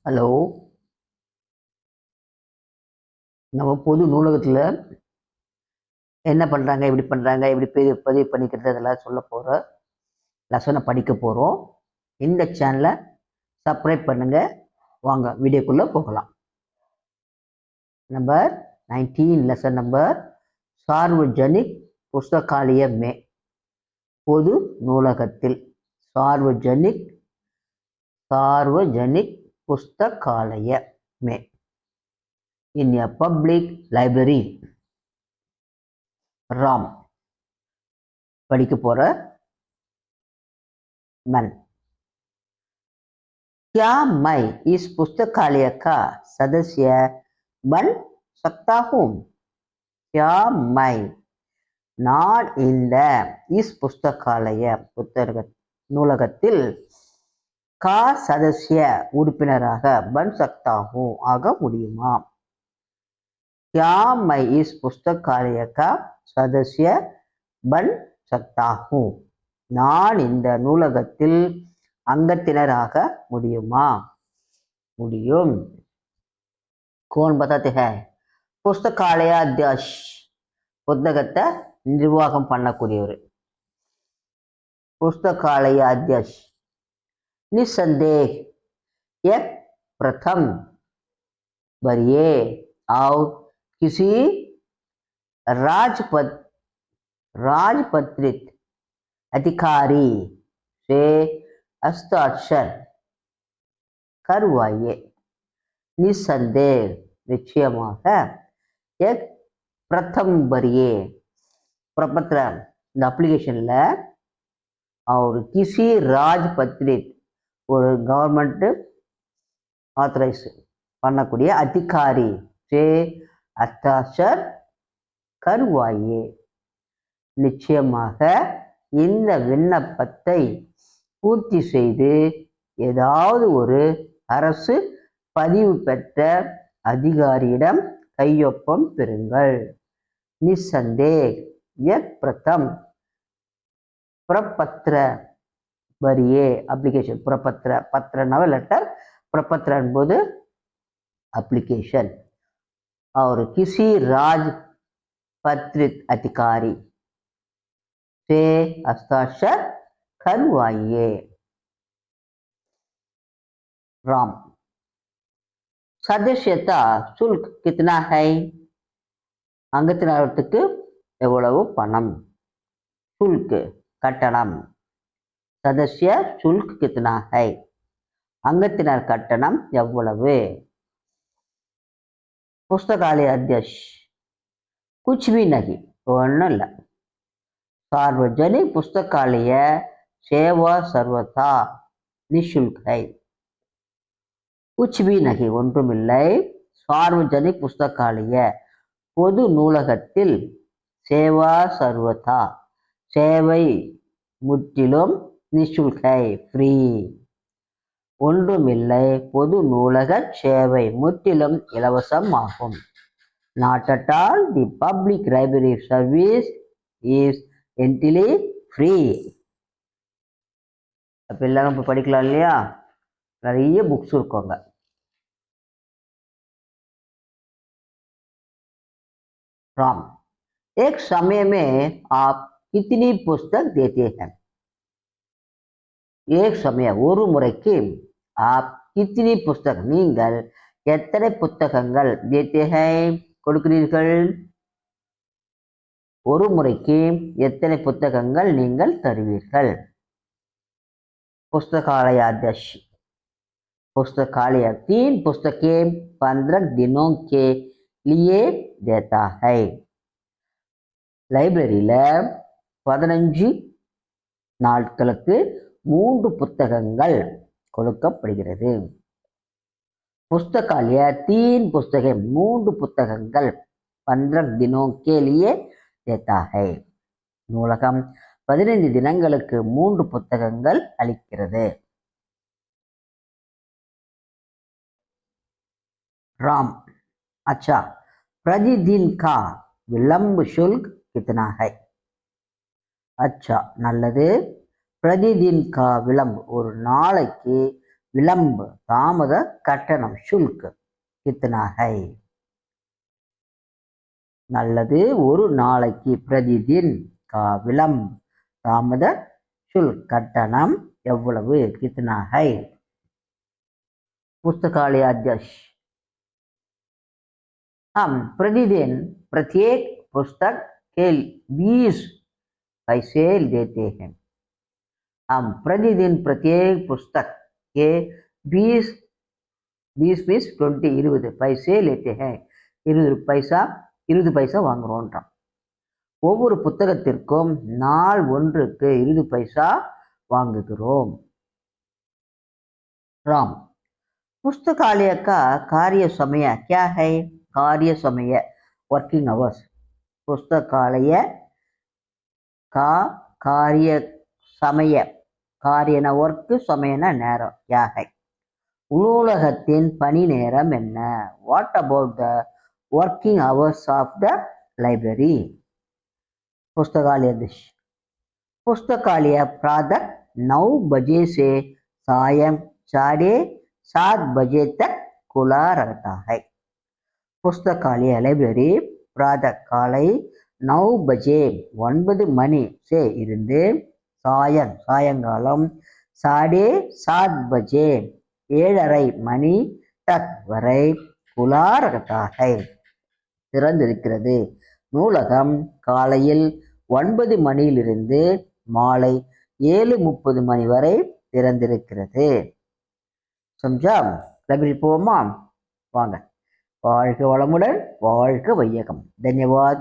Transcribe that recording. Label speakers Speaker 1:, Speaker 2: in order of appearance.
Speaker 1: Hello. நம்ம பொது நூலகத்தில் என்ன பண்ணுறாங்க, எப்படி பண்ணுறாங்க, எப்படி பதிவு பண்ணிக்கிறது, அதெல்லாம் சொல்ல போகிற லெசனை படிக்க போகிறோம். இந்த சேனலை சப்ஸ்கிரைப் பண்ணுங்கள். வாங்க வீடியோக்குள்ளே போகலாம். நம்பர் 19, லெசன் நம்பர் சார்வஜனிக் புஸ்தகாலய மே. பொது நூலகத்தில் சார்வஜனிக் புஸ்தகாலய மே. In a public library. Ram படிக்க போற मन। क्या मैं इस पुस्तकालय का सदस्य बन सकता हूँ? क्या मैं நான் இந்த इस पुस्तकालय புத்தக நூலகத்தில் கா சதஸ்ய உறுப்பினராக பன் சக்தா ஹூ ஆக முடியுமா? क्या मैं इस पुस्तकालय का सदस्य बन सकता हूँ? நான் இந்த நூலகத்தில் அங்கத்தினராக முடியுமா? முடியும். कौन बताते हैं? புஸ்தகாலய அத்தியக்ஷ், புத்தகத்தை நிர்வாகம் பண்ணக்கூடியவர். पुस्तकालय अध्यक्ष निसंदेह एक प्रथम वरीय और किसी राजपत्रित अधिकारी से हस्ताक्षर करवाइए। निसंदेह நிச்சயமாக एक प्रथम वरीय प्रपत्र இந்த அப்ளிகேஷன்ல और किसी राजपत्रित ஒரு கவர்மெண்ட் ஆத்தரைஸ் பண்ணக்கூடிய அதிகாரி சே ஹஸ்தாக்ஷர் கருவாயே, நிச்சயமாக இந்த விண்ணப்பத்தை பூர்த்தி செய்து ஏதாவது ஒரு அரசு பதிவு பெற்ற அதிகாரியிடம் கையொப்பம் பெறுங்கள். நிசந்தேக் எக் பிரதம் प्रपत्र वरीय अप्लीकेशन. प्रपत्र पत्र लेटर, प्रपत्र என்பது अप्लीकेशन और किसी राजपत्रित अधिकारी से हस्ताक्षर करवाइए. राम सदस्यता शुल्क कितना है? அங்கத்தினருக்கு எவ்வளவு பணம்? शुल्क கட்டணம். सदस्य शुल्क कितना है? अंगத்தினர் கட்டணம் எவ்வளவு? पुस्तकालय अध्यक्ष कुछ भी नहीं, ஒன்றும் இல்லை. सार्वजनिक पुस्तकालय सेवा सर्वथा निःशुल्क है. कुछ भी नहीं, ஒன்றுமில்லை. सार्वजनिक पुस्तकालय பொது நூலகத்தில் சேவா சர்வதா சேவை முற்றிலும் நிஷுல்கை ஃப்ரீ, ஒன்றுமில்லை. பொது நூலக சேவை முற்றிலும் இலவசம் ஆகும். Not at all the public library service is entirely free. அப்போ எல்லாரும் இப்போ படிக்கலாம் இல்லையா? நிறைய புக்ஸ் இருக்கோங்க. राम एक समय में आप कितनी पुस्तक देते हैं? एक समय ஒரு முறைக்கு आप कितनी पुस्तक நீங்கள் எத்தனை புத்தகங்கள் देते हैं கொடுக்கிறீர்கள்? ஒரு முறைக்கு எத்தனை புத்தகங்கள் நீங்கள் தருவீர்கள்? पुस्तकालय अध्यक्ष पुस्तकालय 3 पुस्तकें 15 दिनों के लिए देता है. லைப்ரரியில 15 நாட்களுக்கு 3 புத்தகங்கள் கொடுக்கப்படுகிறது. पुस्तकालय 3 पुस्तकें 3 புத்தகங்கள் 15 दिनों के लिए देता है. நூலகம் 15 தினங்களுக்கு 3 புத்தகங்கள் அளிக்கிறது. राम अच्छा प्रतिदिन का विलंब शुल्क कितना है? अच्छा நல்லது. प्रतिदिन का विलंब ஒரு நாளைக்கு विलंब தாமத கட்டணம் शुल्क कितना है நல்லது ஒரு நாளைக்கு प्रतिदिन का विलंब தாமத शुल्क கட்டணம் எவ்வளவு कितना है पुस्तकालय अध्यक्ष हम प्रतिदिन प्रत्येक पुस्तक के 20 पैसे देते हैं हम प्रतिदिन प्रत्येक पुस्तक के 20 20 20 पैसे लेते हैं 20 பைசா வாங்குறோன்றான் ஒவ்வொரு புத்தகத்திற்கும் நாள் ஒன்றுக்கு 20 பைசா வாங்குகிறோம் राम पुस्तकालय का कार्य समय क्या है कार्य समय वर्किंग आवर्स पुस्तकालय का कार्य समय காரியன ஒர்க்கு சமயன நேரம் क्या है நூலகத்தின் பணி நேரம் என்ன what about the working hours of the library पुस्तकालय दिश पुस्तकालय प्रातः 9 बजे से सायं 7:30 बजे तक खुला रहता है पुस्तकालय लाइब्रेरी प्रातः காலை 9 बजे 9 மணி से இருந்து சாயங்காலம் 7:30 बजे 7:30 மணி தக் வரை खुला रहता है திறந்திருக்கிறது நூலகம் காலையில் 9 மணியிலிருந்து மாலை 7:30 மணி வரை திறந்திருக்கிறது समझा லைப்ரரி போவோமா வாங்க வாழ்க வளமுடன் வாழ்க வையகம் धन्यवाद